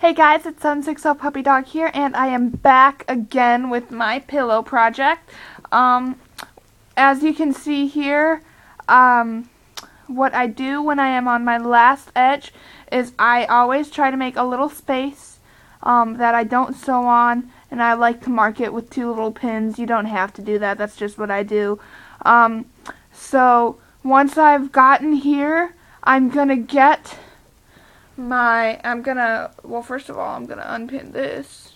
Hey guys, it's Sun60 Puppy Dog here, and I am back again with my pillow project. Um, as you can see here, what I do when I am on my last edge is I always try to make a little space that I don't sew on, and I like to mark it with two little pins. You don't have to do that, that's just what I do. So once I've gotten here, I'm gonna get well, first of all, I'm gonna unpin this.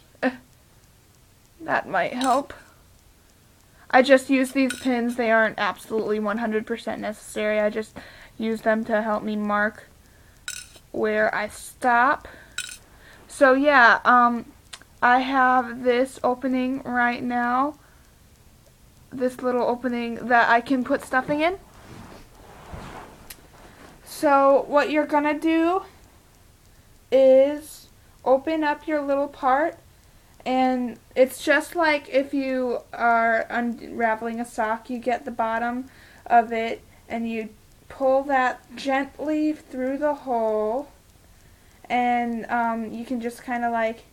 That might help. I just use these pins. They aren't absolutely 100% necessary. I just use them to help me mark where I stop. So yeah, I have this opening right now. This little opening that I can put stuffing in. So what you're gonna do is open up your little part, and it's just like if you are unraveling a sock. You get the bottom of it and you pull that gently through the hole, and you can just kind of like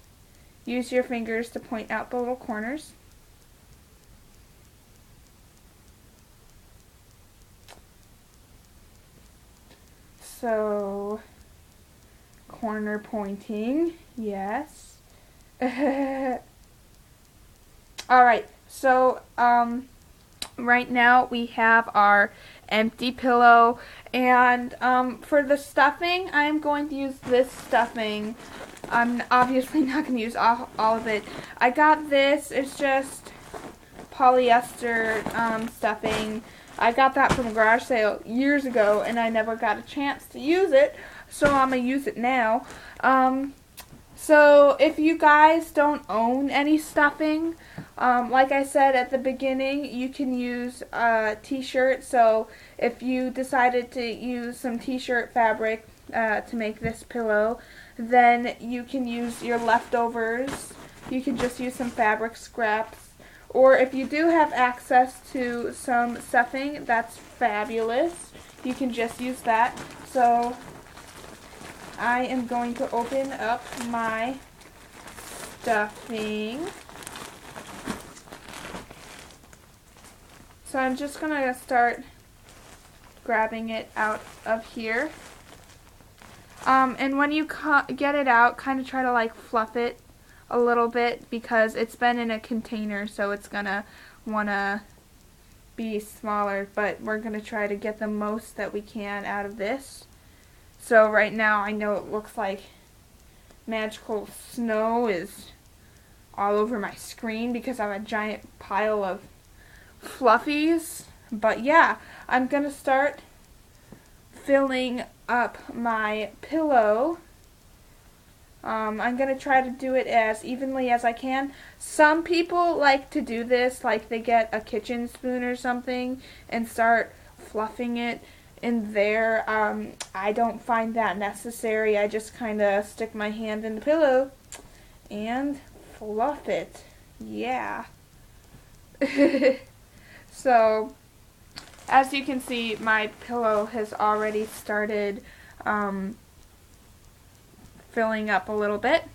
use your fingers to point out the little corners. So corner pointing, yes. Alright, so right now we have our empty pillow, and for the stuffing, I'm going to use this stuffing. I'm obviously not going to use all of it. I got this, it's just polyester stuffing. I got that from a garage sale years ago, and I never got a chance to use it, so I'm going to use it now. So if you guys don't own any stuffing, like I said at the beginning, you can use t-shirt. So if you decided to use some t-shirt fabric to make this pillow, then you can use your leftovers. You can just use some fabric scraps. Or if you do have access to some stuffing, that's fabulous. You can just use that. So I am going to open up my stuffing. So I'm just going to start grabbing it out of here. And when you get it out, kind of try to like fluff it a little bit, because it's been in a container, so it's going to want to be smaller, but we're going to try to get the most that we can out of this. So right now I know it looks like magical snow is all over my screen because I have a giant pile of fluffies. But yeah, I'm going to start filling up my pillow. I'm going to try to do it as evenly as I can. Some people like to do this, like they get a kitchen spoon or something and start fluffing it in there. I don't find that necessary. I just kind of stick my hand in the pillow and fluff it. Yeah. So, as you can see, my pillow has already started filling up a little bit.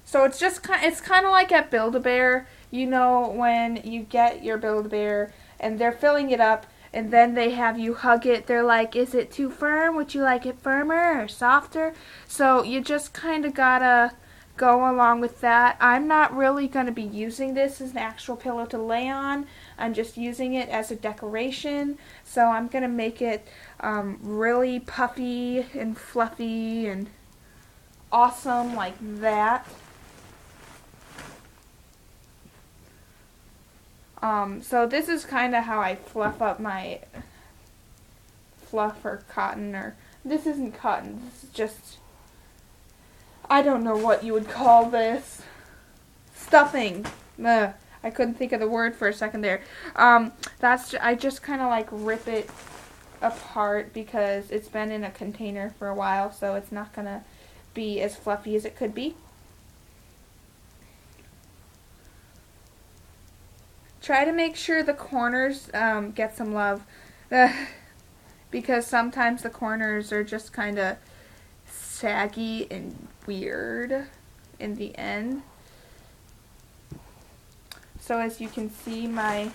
So it's kind of like at Build-A-Bear. You know, when you get your Build-A-Bear and they're filling it up, and then they have you hug it. They're like, is it too firm? Would you like it firmer or softer? So you just kind of gotta go along with that. I'm not really going to be using this as an actual pillow to lay on. I'm just using it as a decoration. So I'm going to make it really puffy and fluffy and awesome like that. So this is kind of how I fluff up my fluff or cotton, or this isn't cotton, this is just, I don't know what you would call this. Stuffing. Ugh, I couldn't think of the word for a second there. I just kind of like rip it apart because it's been in a container for a while, so it's not going to be as fluffy as it could be. Try to make sure the corners get some love, because sometimes the corners are just kind of saggy and weird in the end. So as you can see, my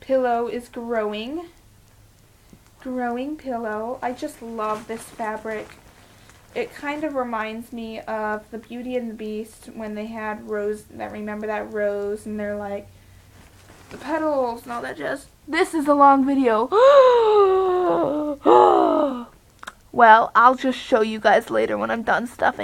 pillow is growing. Growing pillow. I just love this fabric. It kind of reminds me of the Beauty and the Beast when they had Rose, remember that rose, and they're like, the petals and all that jazz. This is a long video. Well, I'll just show you guys later when I'm done stuffing.